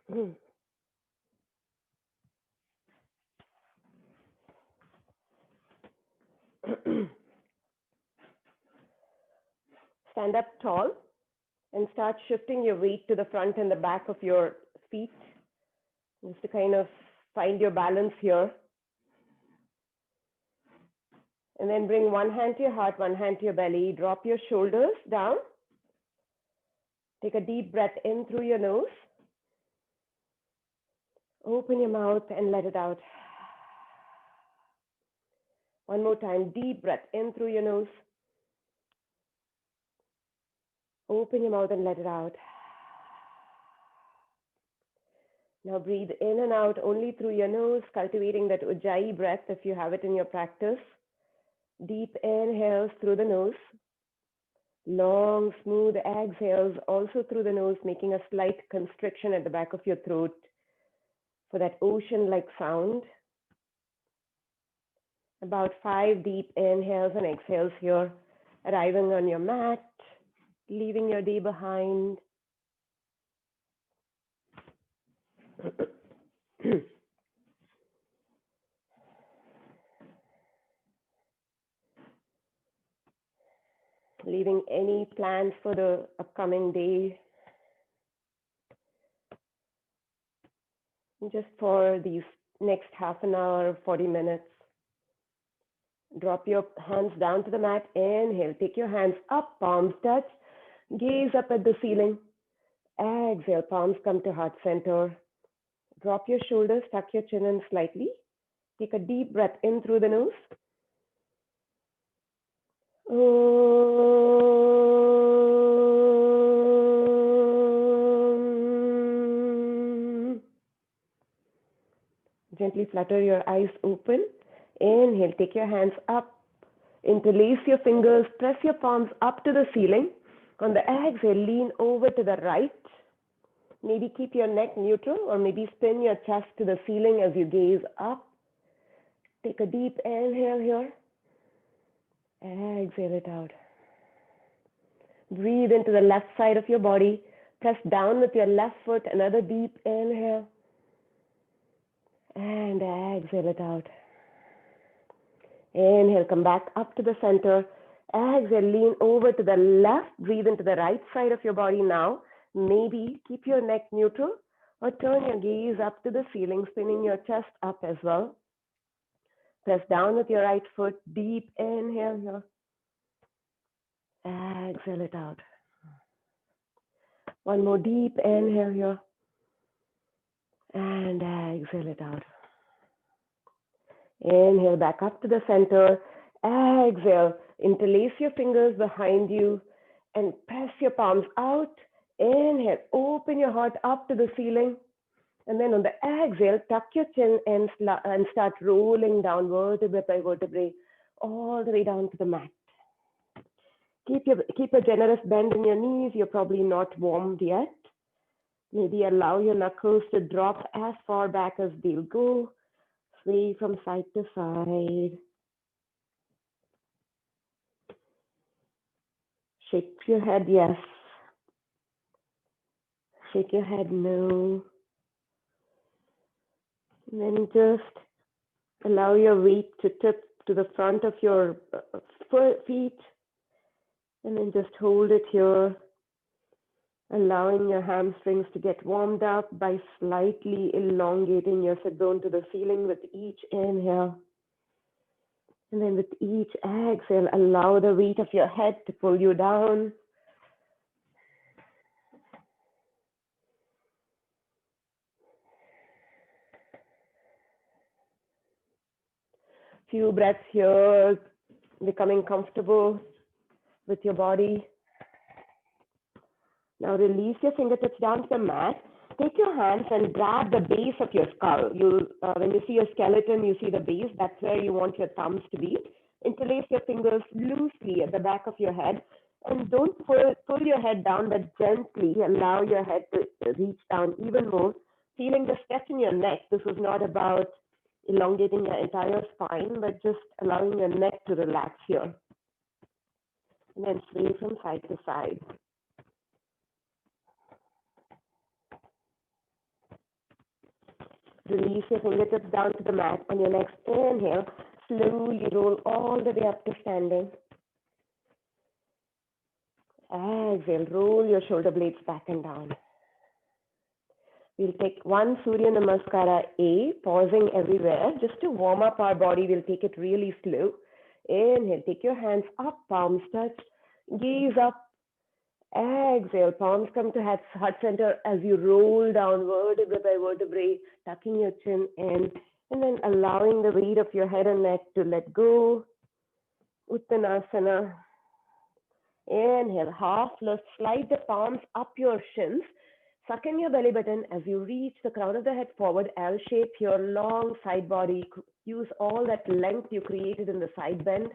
Stand up tall and start shifting your weight to the front and the back of your feet, just to kind of find your balance here. And then bring one hand to your heart, one hand to your belly. Drop your shoulders down. Take a deep breath in through your nose. Open your mouth and let it out. One more time, deep breath in through your nose. Open your mouth and let it out. Now breathe in and out only through your nose, cultivating that Ujjayi breath if you have it in your practice. Deep inhales through the nose. Long, smooth exhales also through the nose, making a slight constriction at the back of your throat for that ocean-like sound. About 5 deep inhales and exhales here, arriving on your mat, leaving your day behind. Leaving any plans for the upcoming day just for these next half an hour, 40 minutes. Drop your hands down to the mat. Inhale, take your hands up, palms touch, gaze up at the ceiling. Exhale, palms come to heart center. Drop your shoulders, tuck your chin in slightly. Take a deep breath in through the nose. Gently flutter your eyes open. Inhale, take your hands up. Interlace your fingers, press your palms up to the ceiling. On the exhale, lean over to the right. Maybe keep your neck neutral or maybe spin your chest to the ceiling as you gaze up. Take a deep inhale here. Exhale it out. Breathe into the left side of your body. Press down with your left foot. Another deep inhale. And exhale it out. Inhale, come back up to the center. Exhale, lean over to the left. Breathe into the right side of your body now. Maybe keep your neck neutral or turn your gaze up to the ceiling, spinning your chest up as well. Press down with your right foot. Deep inhale here. Exhale it out. One more deep inhale here. And exhale it out. Inhale back up to the center. Exhale. Interlace your fingers behind you and press your palms out. Inhale. Open your heart up to the ceiling. And then on the exhale, tuck your chin and start rolling down vertebrae by vertebrae all the way down to the mat. Keep a generous bend in your knees. You're probably not warmed yet. Maybe allow your knuckles to drop as far back as they'll go. Sway from side to side. Shake your head, yes. Shake your head, no. And then just allow your weight to tip to the front of your feet. And then just hold it here. Allowing your hamstrings to get warmed up by slightly elongating your sit bone to the ceiling with each inhale. And then with each exhale, allow the weight of your head to pull you down. Few breaths here, becoming comfortable with your body. Now release your fingertips down to the mat. Take your hands and grab the base of your skull. When you see a skeleton, you see the base. That's where you want your thumbs to be. Interlace your fingers loosely at the back of your head. And don't pull your head down, but gently allow your head to reach down even more. Feeling the stretch in your neck. This is not about elongating your entire spine, but just allowing your neck to relax here. And then sway from side to side. Release your fingertips down to the mat. On your next inhale, slowly roll all the way up to standing. Exhale, roll your shoulder blades back and down. We'll take one Surya Namaskara A, pausing everywhere. Just to warm up our body, we'll take it really slow. Inhale, take your hands up, palms touch, gaze up. Exhale, palms come to heart center as you roll down vertebrae by vertebrae, tucking your chin in, and then allowing the weight of your head and neck to let go. Uttanasana. Inhale, half lift, slide the palms up your shins. Suck in your belly button as you reach the crown of the head forward. L shape your long side body. Use all that length you created in the side bend.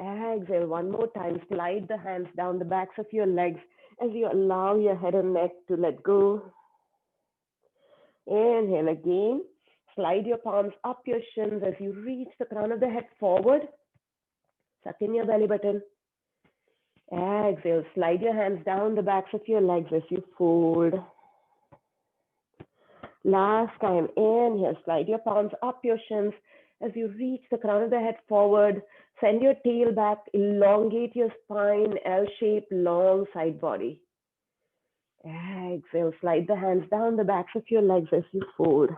Exhale, one more time. Slide the hands down the backs of your legs as you allow your head and neck to let go. Inhale again. Slide your palms up your shins as you reach the crown of the head forward. Suck in your belly button. Exhale, slide your hands down the backs of your legs as you fold. Last time, inhale, slide your palms up your shins as you reach the crown of the head forward. Send your tail back, elongate your spine, L-shape, long side body. Exhale, slide the hands down the backs of your legs as you fold.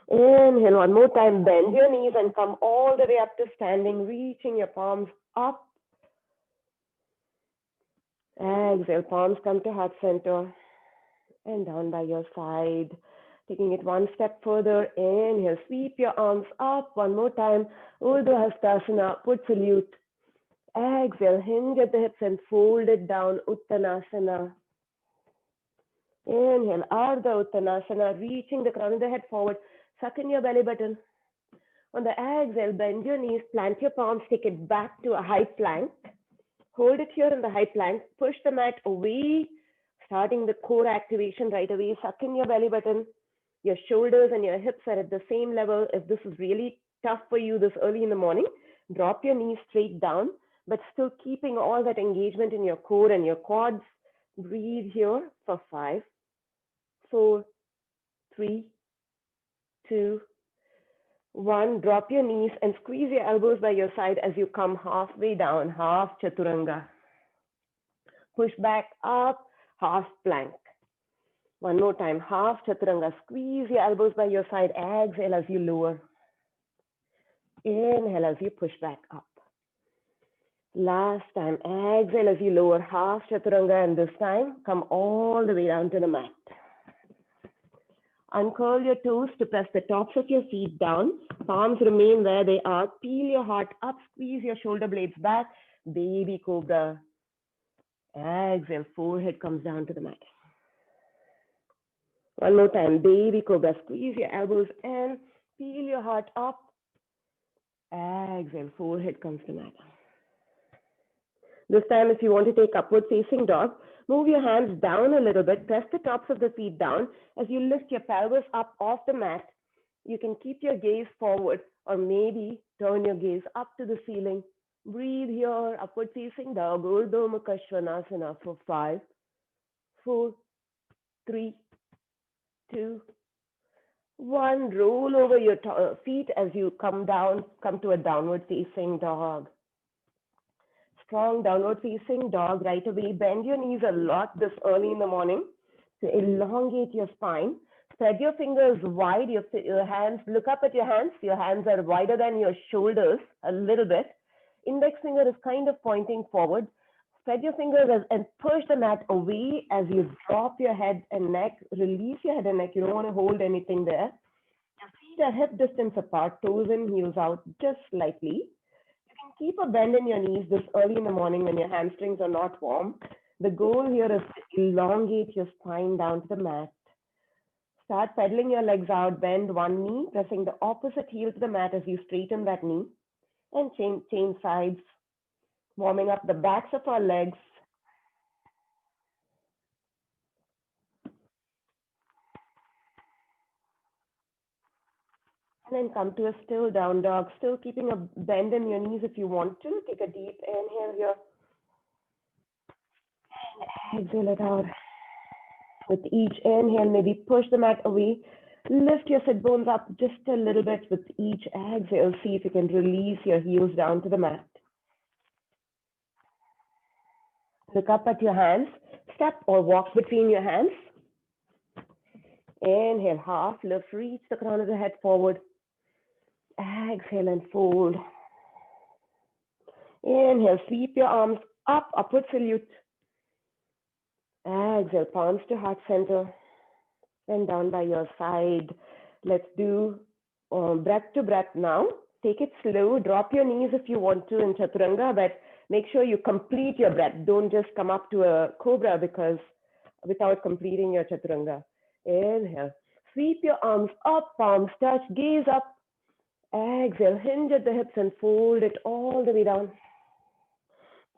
Inhale, one more time, bend your knees and come all the way up to standing, reaching your palms up. Exhale, palms come to heart center and down by your side. Taking it one step further, inhale, sweep your arms up. One more time, Urdhva Hastasana, upward salute. Exhale, hinge at the hips and fold it down, Uttanasana. Inhale, Ardha Uttanasana, reaching the crown of the head forward. Suck in your belly button. On the exhale, bend your knees, plant your palms, take it back to a high plank. Hold it here in the high plank. Push the mat away, starting the core activation right away. Suck in your belly button. Your shoulders and your hips are at the same level. If this is really tough for you this early in the morning, drop your knees straight down, but still keeping all that engagement in your core and your quads. Breathe here for 5, 4, 3, 2, 1. Drop your knees and squeeze your elbows by your side as you come halfway down, half chaturanga. Push back up, half plank. One more time, half chaturanga. Squeeze your elbows by your side. Exhale as you lower. Inhale as you push back up. Last time, exhale as you lower, half chaturanga, and this time, come all the way down to the mat. Uncurl your toes to press the tops of your feet down. Palms remain where they are. Peel your heart up, squeeze your shoulder blades back. Baby cobra. Exhale, forehead comes down to the mat. One more time, baby cobra. Squeeze your elbows in, peel your heart up. Exhale, forehead comes to the mat. This time, if you want to take upward facing dog, move your hands down a little bit, press the tops of the feet down. As you lift your pelvis up off the mat, you can keep your gaze forward or maybe turn your gaze up to the ceiling. Breathe here, upward facing dog, Urdhva Mukha Svanasana for 5, 4, 3, 2, 1. Roll over your feet as you come down, come to a downward facing dog. Strong downward facing dog right away. Bend your knees a lot this early in the morning to elongate your spine. Spread your fingers wide, your hands, look up at your hands. Your hands are wider than your shoulders a little bit. Index finger is kind of pointing forward. Spread your fingers and push the mat away as you drop your head and neck. Release your head and neck. You don't want to hold anything there. Your feet are hip distance apart, toes in, heels out, just slightly. Keep a bend in your knees this early in the morning when your hamstrings are not warm. The goal here is to elongate your spine down to the mat. Start pedaling your legs out, bend one knee, pressing the opposite heel to the mat as you straighten that knee. And change sides, warming up the backs of our legs. And then come to a still down dog, still keeping a bend in your knees if you want to. Take a deep inhale here. And exhale it out. With each inhale, maybe push the mat away. Lift your sit bones up just a little bit with each exhale. See if you can release your heels down to the mat. Look up at your hands. Step or walk between your hands. Inhale, half lift, reach the crown of the head forward. Exhale and fold. Inhale, sweep your arms up, upward salute. Exhale, palms to heart center and down by your side. Let's do breath to breath now. Take it slow. Drop your knees if you want to in Chaturanga, but make sure you complete your breath. Don't just come up to a cobra because without completing your Chaturanga. Inhale. Sweep your arms up, palms touch, gaze up. Exhale, hinge at the hips and fold it all the way down.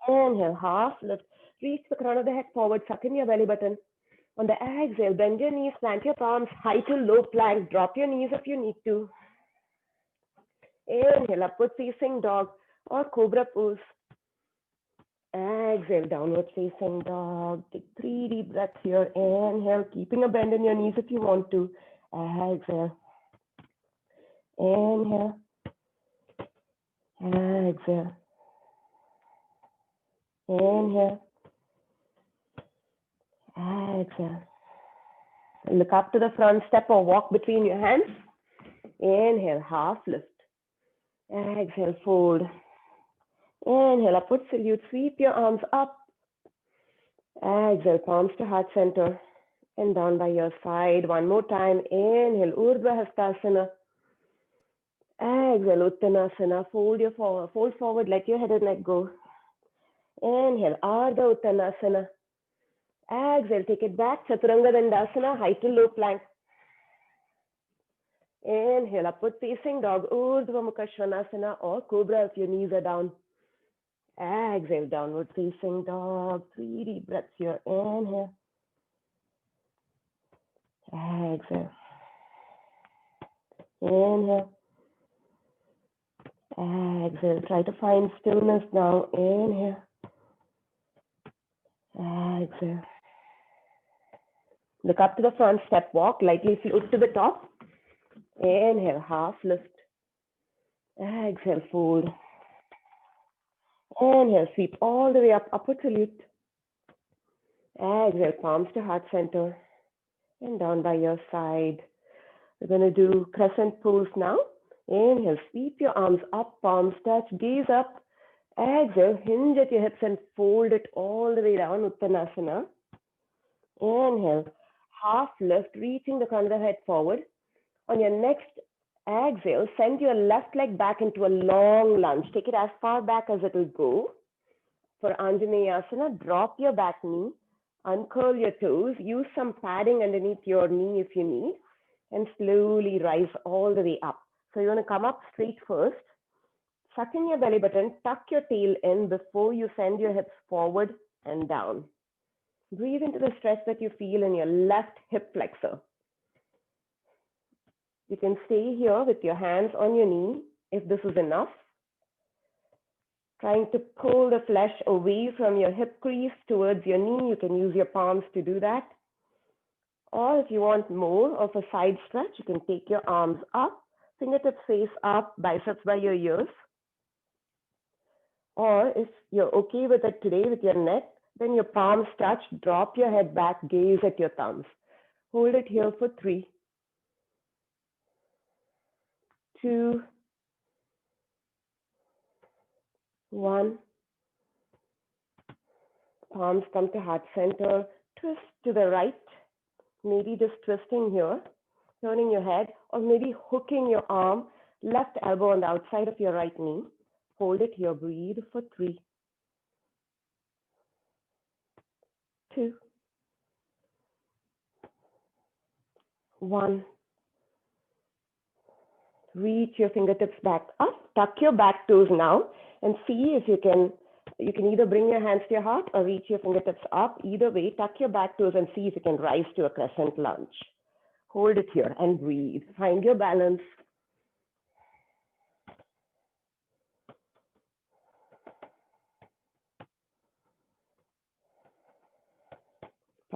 Inhale, half lift. Reach the crown of the head forward, suck in your belly button. On the exhale, bend your knees, plant your palms, high to low plank. Drop your knees if you need to. Inhale, upward facing dog or cobra pose. Exhale, downward facing dog. Take 3 deep breaths here. Inhale, keeping a bend in your knees if you want to. Exhale. Inhale. Exhale. Inhale. Exhale. Look up to the front, step or walk between your hands. Inhale, half lift. Exhale, fold. Inhale, upward salute. Sweep your arms up. Exhale, palms to heart center and down by your side. One more time. Inhale, Urdhva Hastasana. Exhale, Uttanasana. Fold forward, let your head and neck go. Inhale, Ardha Uttanasana. Exhale, take it back. Chaturanga Dandasana, high to low plank. Inhale, upward facing dog, Urdhva Mukha Svanasana or cobra if your knees are down. Exhale, downward facing dog. 3 deep breaths here. Inhale. Exhale. Inhale. Exhale. Try to find stillness now. Inhale. Exhale. Look up to the front, step walk, lightly float to the top. Inhale, half lift. Exhale, fold. Inhale, sweep all the way up, upward salute. Exhale, palms to heart center and down by your side. We're going to do crescent pose now. Inhale, sweep your arms up, palms touch, gaze up. Exhale, hinge at your hips and fold it all the way down, Uttanasana. Inhale, half lift, reaching the crown of the head forward. On your next exhale, send your left leg back into a long lunge. Take it as far back as it will go. For Anjaneyasana, drop your back knee, uncurl your toes, use some padding underneath your knee if you need, and slowly rise all the way up. So you want to come up straight first. Suck in your belly button, tuck your tail in before you send your hips forward and down. Breathe into the stretch that you feel in your left hip flexor. You can stay here with your hands on your knee if this is enough. Trying to pull the flesh away from your hip crease towards your knee. You can use your palms to do that. Or if you want more of a side stretch, you can take your arms up, fingertips face up, biceps by your ears. Or if you're okay with it today with your neck, then your palms touch, drop your head back, gaze at your thumbs. Hold it here for 3, 2, 1. Palms come to heart center. Twist to the right. Maybe just twisting here, turning your head, or maybe hooking your arm, left elbow on the outside of your right knee. Hold it here. Breathe for 3, 2, 1. Reach your fingertips back up. Tuck your back toes now and see if you can either bring your hands to your heart or reach your fingertips up. Either way, tuck your back toes and see if you can rise to a crescent lunge. Hold it here and breathe. Find your balance.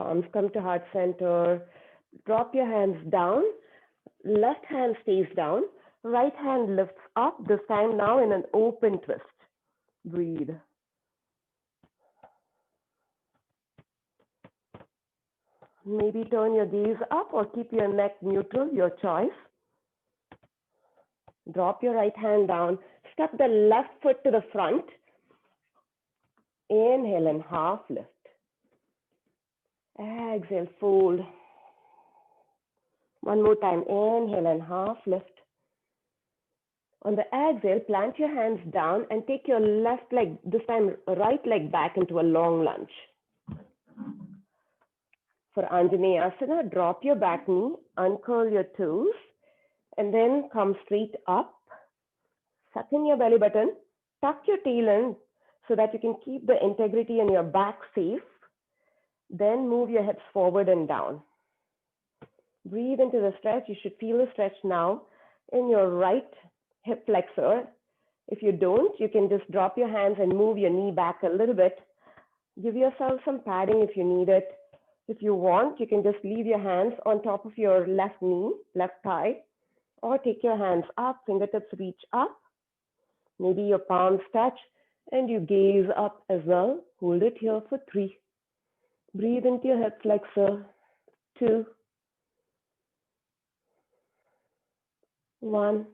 Palms come to heart center. Drop your hands down. Left hand stays down. Right hand lifts up, this time now in an open twist. Breathe. Maybe turn your gaze up or keep your neck neutral, your choice. Drop your right hand down. Step the left foot to the front. Inhale and half lift. Exhale, fold. One more time. Inhale and half lift. On the exhale, plant your hands down and take your left leg, this time right leg back into a long lunge. For Anjaneyasana, drop your back knee, uncurl your toes, and then come straight up. Suck in your belly button, tuck your tail in so that you can keep the integrity in your back safe. Then move your hips forward and down. Breathe into the stretch. You should feel the stretch now in your right hip flexor. If you don't, you can just drop your hands and move your knee back a little bit. Give yourself some padding if you need it. If you want, you can just leave your hands on top of your left knee, left thigh, or take your hands up, fingertips reach up. Maybe your palms touch and you gaze up as well. Hold it here for 3. Breathe into your hip flexor. 2, 1.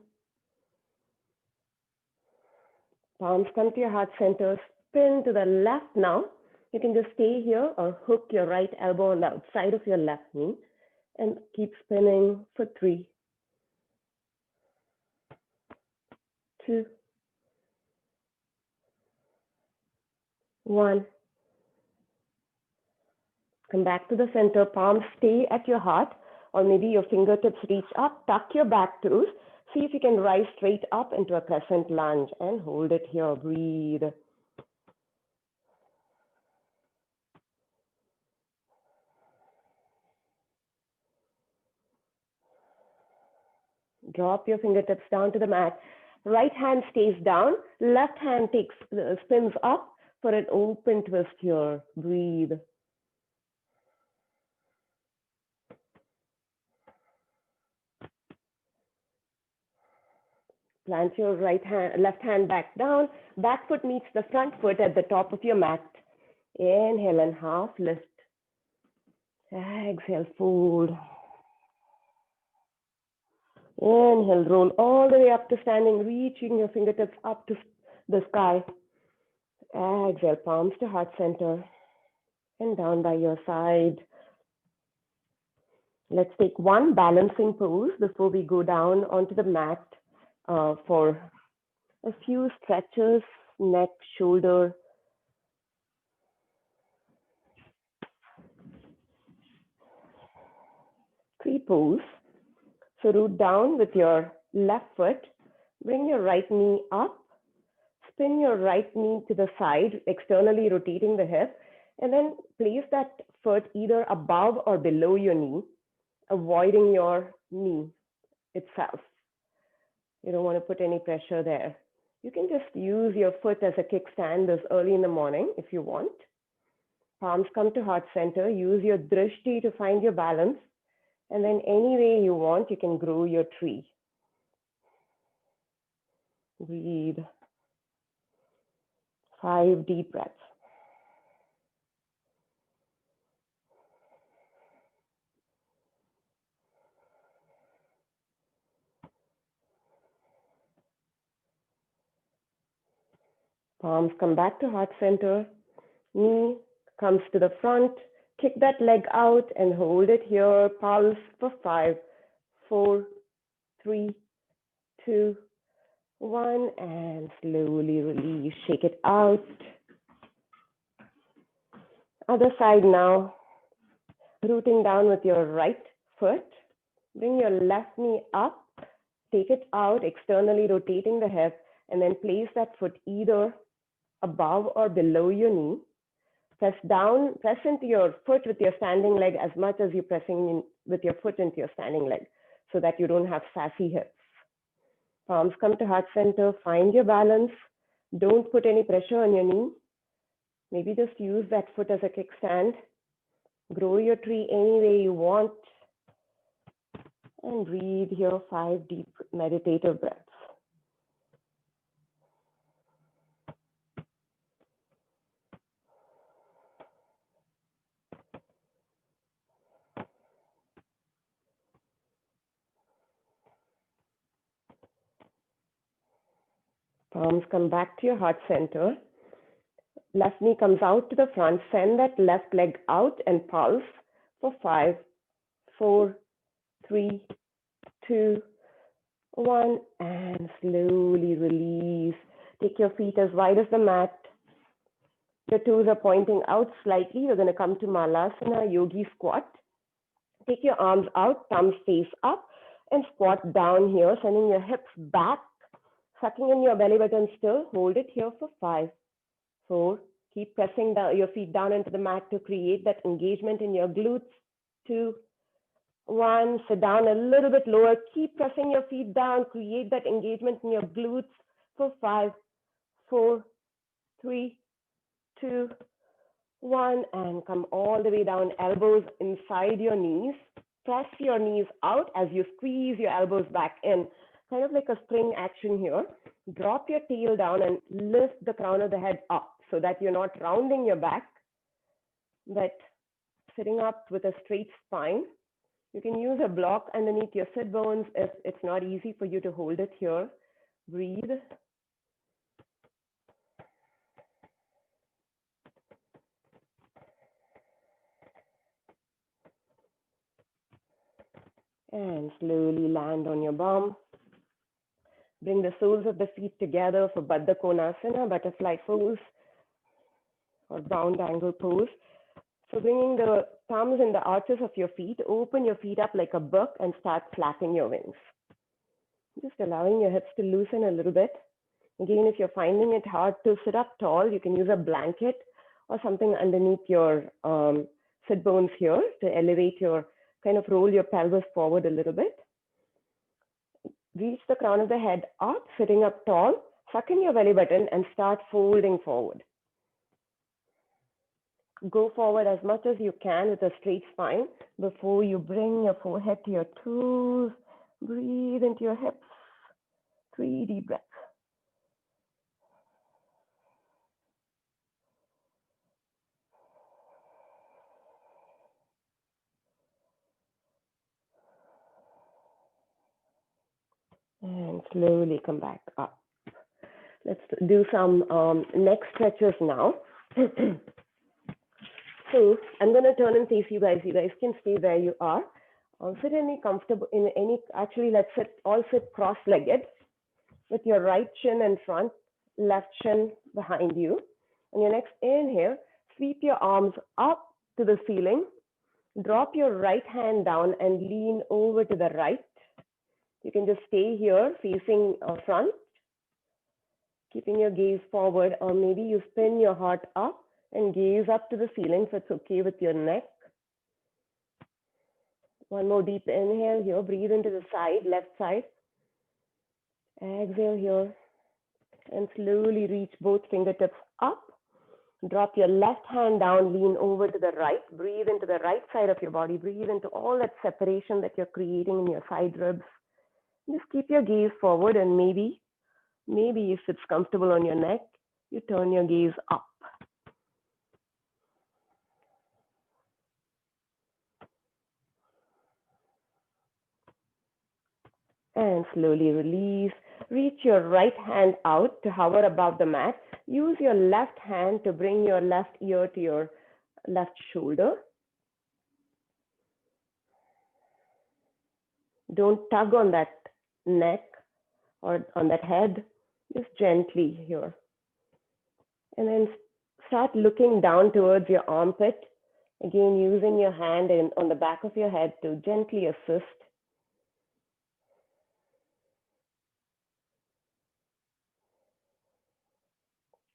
Palms come to your heart center. Spin to the left now. You can just stay here or hook your right elbow on the outside of your left knee and keep spinning for 3, 2, 1. Come back to the center. Palms stay at your heart, or maybe your fingertips reach up. Tuck your back toes. See if you can rise straight up into a crescent lunge and hold it here. Breathe. Drop your fingertips down to the mat. Right hand stays down. Left hand spins up for an open twist here. Breathe. Plant your left hand back down. Back foot meets the front foot at the top of your mat. Inhale and half lift. Exhale, fold. Inhale, roll all the way up to standing, reaching your fingertips up to the sky. Exhale, palms to heart center and down by your side. Let's take one balancing pose before we go down onto the mat for a few stretches, neck, shoulder. Tree pose. So root down with your left foot, bring your right knee up, spin your right knee to the side, externally rotating the hip, and then place that foot either above or below your knee, avoiding your knee itself. You don't want to put any pressure there. You can just use your foot as a kickstand this early in the morning if you want. Palms come to heart center. Use your drishti to find your balance. And then any way you want, you can grow your tree. Breathe. 5 deep breaths. Palms come back to heart center. Knee comes to the front. Kick that leg out and hold it here. Pulse for 5, 4, 3, 2, 1. And slowly release. Shake it out. Other side now. Rooting down with your right foot. Bring your left knee up. Take it out, externally rotating the hip. And then place that foot either above or below your knee. Press down, press into your foot with your standing leg as much as you're pressing in with your foot into your standing leg so that you don't have sassy hips. Palms come to heart center, find your balance. Don't put any pressure on your knee. Maybe just use that foot as a kickstand. Grow your tree any way you want. And breathe here 5 deep meditative breaths. Palms come back to your heart center. Left knee comes out to the front. Send that left leg out and pulse for 5, 4, 3, 2, 1. And slowly release. Take your feet as wide as the mat. Your toes are pointing out slightly. We're going to come to Malasana, Yogi Squat. Take your arms out, thumbs face up, and squat down here, sending your hips back, sucking in your belly button still. Hold it here for 5, 4. Keep pressing your feet down into the mat to create that engagement in your glutes. 2, 1. Sit down a little bit lower. Keep pressing your feet down. Create that engagement in your glutes for 5, 4, 3, 2, 1. And come all the way down, elbows inside your knees. Press your knees out as you squeeze your elbows back in, kind of like a spring action here. Drop your tail down and lift the crown of the head up so that you're not rounding your back, but sitting up with a straight spine. You can use a block underneath your sit bones if it's not easy for you to hold it here. Breathe. And slowly land on your bum. Bring the soles of the feet together for Baddha Konasana, butterfly pose, or round angle pose. So bringing the thumbs in the arches of your feet, open your feet up like a book and start flapping your wings. Just allowing your hips to loosen a little bit. Again, if you're finding it hard to sit up tall, you can use a blanket or something underneath your sit bones here to elevate your, kind of roll your pelvis forward a little bit. Reach the crown of the head up, sitting up tall, suck in your belly button and start folding forward. Go forward as much as you can with a straight spine before you bring your forehead to your toes. Breathe into your hips. 3 deep breaths. And slowly come back up. Let's do some neck stretches now. So I'm going to turn and face you guys. You guys can stay where you are. Sit in any, actually let's all sit cross-legged with your right shin in front, left shin behind you. On your next inhale, sweep your arms up to the ceiling. Drop your right hand down and lean over to the right. You can just stay here facing front, keeping your gaze forward, or maybe you spin your heart up and gaze up to the ceiling if it's okay with your neck. One more deep inhale here. Breathe into the side, left side. Exhale here. And slowly reach both fingertips up. Drop your left hand down, lean over to the right. Breathe into the right side of your body. Breathe into all that separation that you're creating in your side ribs. Just keep your gaze forward, and maybe if it's comfortable on your neck, you turn your gaze up. And slowly release. Reach your right hand out to hover above the mat. Use your left hand to bring your left ear to your left shoulder. Don't tug on that neck or on that head, just gently here. And then start looking down towards your armpit. Again, using your hand on the back of your head to gently assist.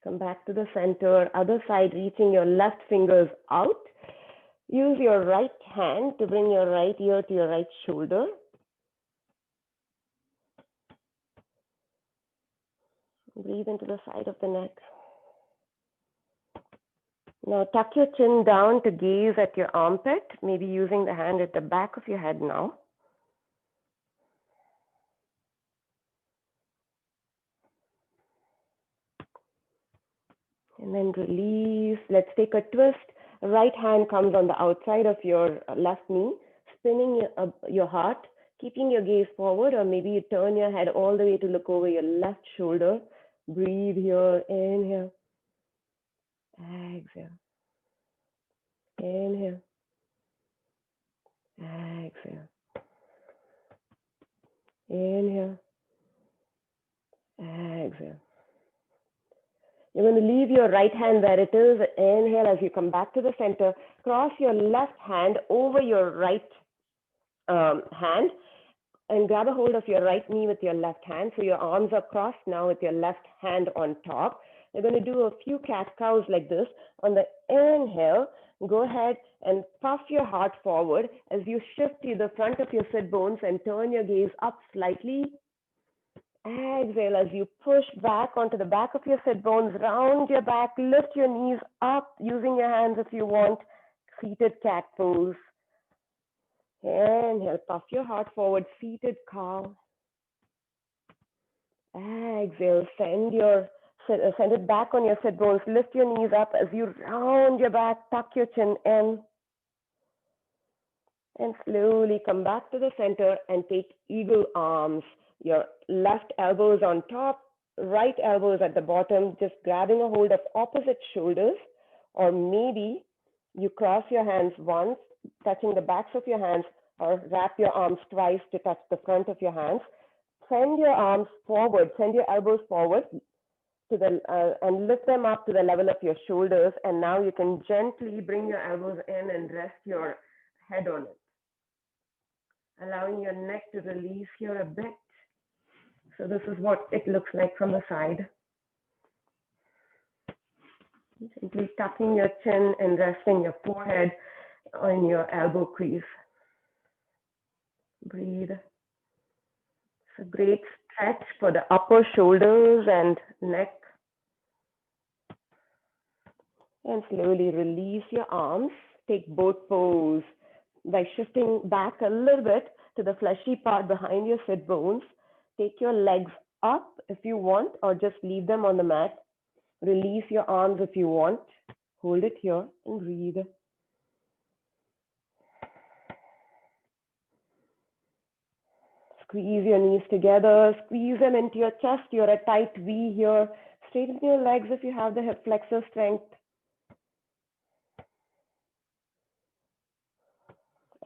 Come back to the center, other side, reaching your left fingers out. Use your right hand to bring your right ear to your right shoulder. Breathe into the side of the neck. Now tuck your chin down to gaze at your armpit, maybe using the hand at the back of your head now. And then release. Let's take a twist. Right hand comes on the outside of your left knee, spinning your heart, keeping your gaze forward, or maybe you turn your head all the way to look over your left shoulder. Breathe here. Inhale. Exhale. Inhale. Exhale. Inhale. Exhale. You're going to leave your right hand where it is. Inhale as you come back to the center. Cross your left hand over your right hand and grab a hold of your right knee with your left hand. So your arms are crossed now with your left hand on top. You're going to do a few cat-cows like this. On the inhale, go ahead and puff your heart forward as you shift to the front of your sit bones and turn your gaze up slightly. Exhale as you push back onto the back of your sit bones, round your back, lift your knees up using your hands if you want, seated cat pose. Inhale, puff your heart forward, seated cow. Exhale, send it back on your sit bones, lift your knees up as you round your back, tuck your chin in. And slowly come back to the center and take eagle arms. Your left elbows on top, right elbows at the bottom, just grabbing a hold of opposite shoulders, or maybe you cross your hands once, touching the backs of your hands, or wrap your arms twice to touch the front of your hands. Send your arms forward, send your elbows forward to and lift them up to the level of your shoulders. And now you can gently bring your elbows in and rest your head on it, allowing your neck to release here a bit. So this is what it looks like from the side. Simply tucking your chin and resting your forehead on your elbow crease. Breathe. It's a great stretch for the upper shoulders and neck. And slowly release your arms. Take boat pose by shifting back a little bit to the fleshy part behind your sit bones. Take your legs up if you want, or just leave them on the mat. Release your arms if you want. Hold it here and breathe. Squeeze your knees together. Squeeze them into your chest. You're a tight V here. Straighten your legs if you have the hip flexor strength.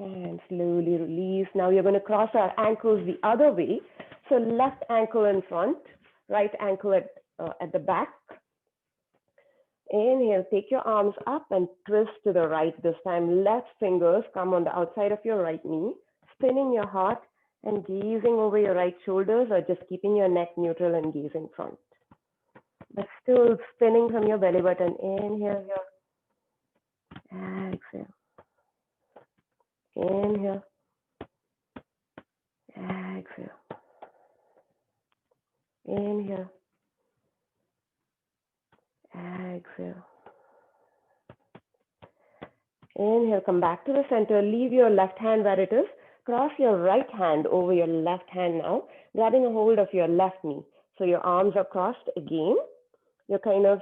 And slowly release. Now you're going to cross our ankles the other way. So left ankle in front, right ankle at the back. Inhale, take your arms up and twist to the right. This time, left fingers come on the outside of your right knee, spinning your heart and gazing over your right shoulders, or just keeping your neck neutral and gazing front. But still spinning from your belly button. Inhale here. Exhale. Inhale. Exhale. Inhale. Exhale. Inhale, come back to the center. Leave your left hand where it is. Cross your right hand over your left hand now, grabbing a hold of your left knee. So your arms are crossed again. You're kind of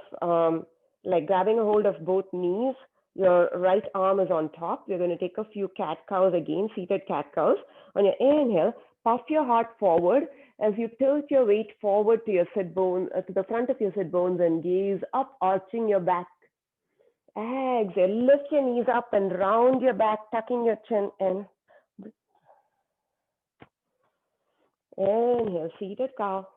like grabbing a hold of both knees. Your right arm is on top. You're going to take a few cat cows again, seated cat cows. On your inhale, puff your heart forward as you tilt your weight forward to your sit bone, to the front of your sit bones, and gaze up, arching your back. Exhale, lift your knees up and round your back, tucking your chin in. Inhale, seated cow.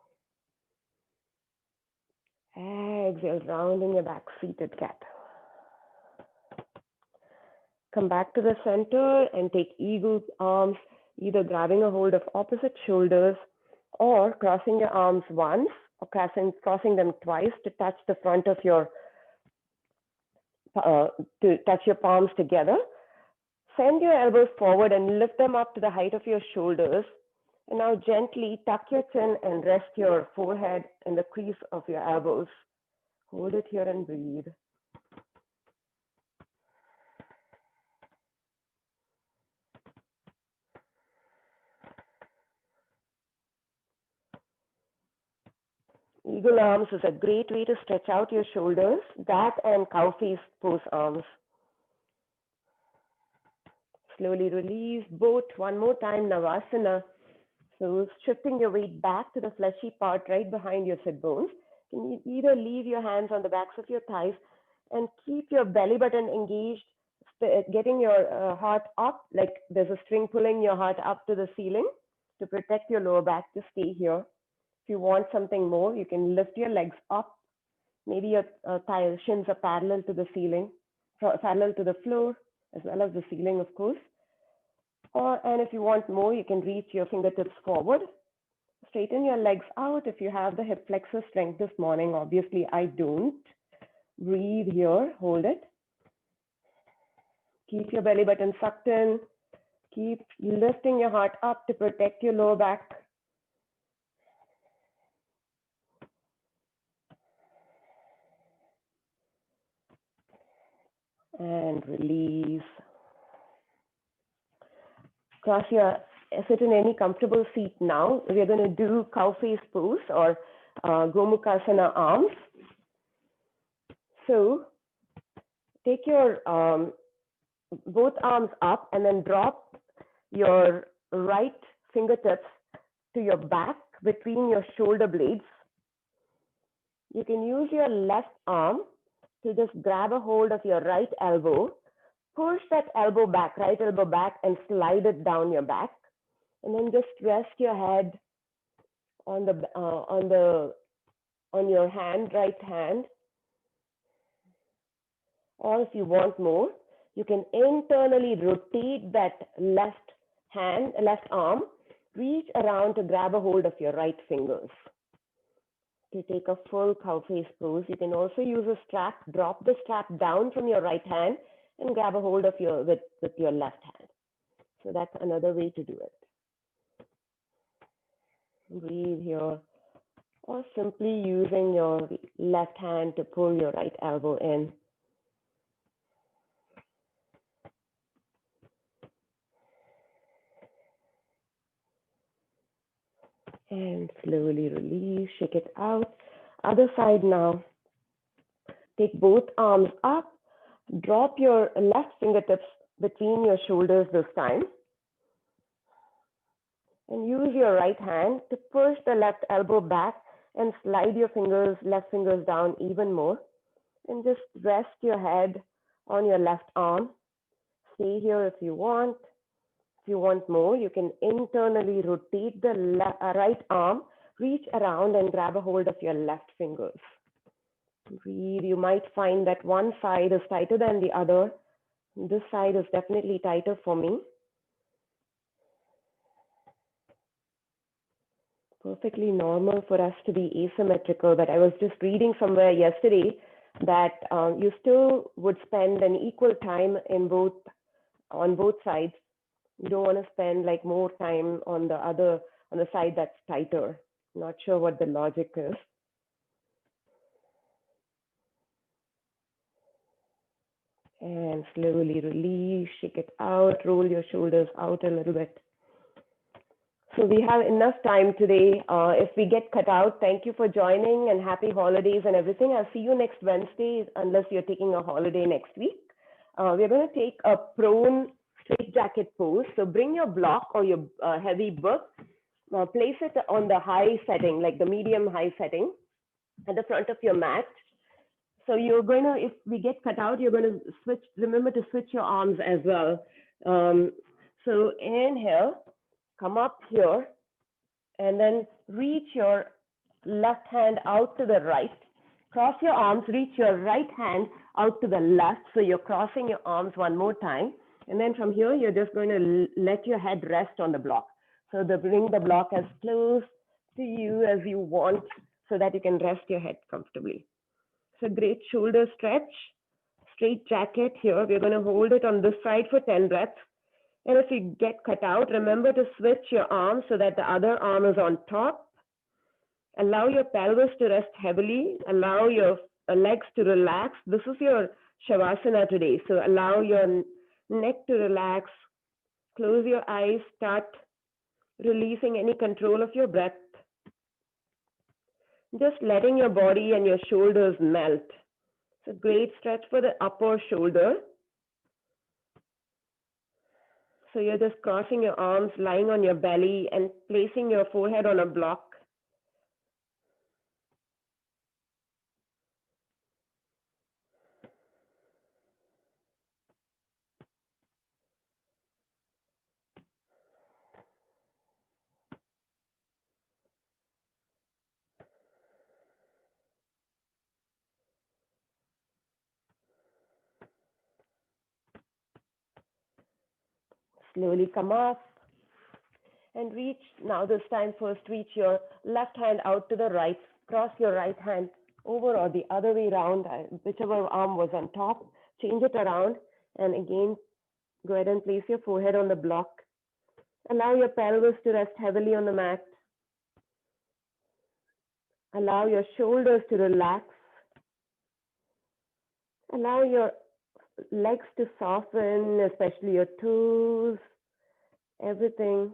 Exhale, rounding your back, seated cat. Come back to the center and take eagle arms, either grabbing a hold of opposite shoulders or crossing your arms once or crossing them twice to touch the front of your, to touch your palms together. Send your elbows forward and lift them up to the height of your shoulders. And now gently tuck your chin and rest your forehead in the crease of your elbows. Hold it here and breathe. Eagle arms is a great way to stretch out your shoulders. That and cow face pose arms. Slowly release both. One more time, Navasana. So shifting your weight back to the fleshy part right behind your sit bones. You can either leave your hands on the backs of your thighs and keep your belly button engaged, getting your heart up, like there's a string pulling your heart up to the ceiling to protect your lower back to stay here. If you want something more, you can lift your legs up. Maybe your shins are parallel to the ceiling, parallel to the floor, as well as the ceiling, of course. And if you want more, you can reach your fingertips forward. Straighten your legs out if you have the hip flexor strength this morning. Obviously, I don't. Breathe here, hold it. Keep your belly button sucked in. Keep lifting your heart up to protect your lower back. And release. Sit in any comfortable seat now. We're going to do cow face pose or Gomukhasana arms. So take your both arms up and then drop your right fingertips to your back between your shoulder blades. You can use your left arm to just grab a hold of your right elbow, push that elbow back, right elbow back, and slide it down your back. And then just rest your head on your hand, right hand. Or if you want more, you can internally rotate that left arm, reach around to grab a hold of your right fingers. To take a full cow face pose, you can also use a strap, drop the strap down from your right hand and grab a hold of with your left hand. So that's another way to do it. Breathe here, or simply using your left hand to pull your right elbow in. And slowly release, shake it out. Other side now. Take both arms up, drop your left fingertips between your shoulders this time. And use your right hand to push the left elbow back and slide your left fingers down even more. And just rest your head on your left arm. Stay here if you want. If you want more, you can internally rotate the right arm, reach around and grab a hold of your left fingers. Breathe. You might find that one side is tighter than the other. This side is definitely tighter for me. Perfectly normal for us to be asymmetrical, but I was just reading somewhere yesterday that you still would spend an equal time on both sides. You don't want to spend like more time on the side that's tighter. Not sure what the logic is. And slowly release, shake it out, roll your shoulders out a little bit. So we have enough time today. If we get cut out, thank you for joining and happy holidays and everything. I'll see you next Wednesday, unless you're taking a holiday next week. We're going to take a prone straight jacket pose. So bring your block or your heavy book, place it on the high setting, like the medium high setting at the front of your mat. So you're going to, if we get cut out, you're going to switch, remember to switch your arms as well. So inhale, come up here, and then reach your left hand out to the right. Cross your arms, reach your right hand out to the left. So you're crossing your arms one more time. And then from here, you're just going to let your head rest on the block. So bring the block as close to you as you want so that you can rest your head comfortably. So great shoulder stretch, straight jacket here. We're going to hold it on this side for 10 breaths. And if you get cut out, remember to switch your arm so that the other arm is on top. Allow your pelvis to rest heavily. Allow your legs to relax. This is your Shavasana today. So allow your neck to relax. Close your eyes. Start releasing any control of your breath. Just letting your body and your shoulders melt. It's a great stretch for the upper shoulder. So you're just crossing your arms, lying on your belly, and placing your forehead on a block. Slowly come up and reach. Now this time first reach your left hand out to the right. Cross your right hand over or the other way around, whichever arm was on top. Change it around and again go ahead and place your forehead on the block. Allow your pelvis to rest heavily on the mat. Allow your shoulders to relax. Allow your legs to soften, especially your toes, everything.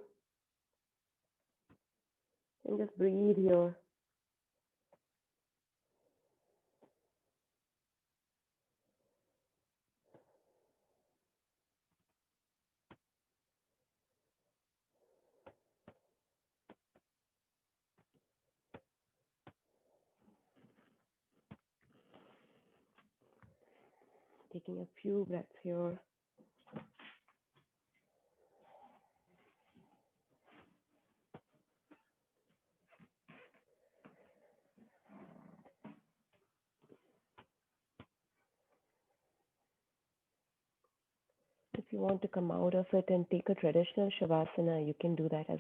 And just breathe here. Taking a few breaths here. If you want to come out of it and take a traditional Shavasana, you can do that as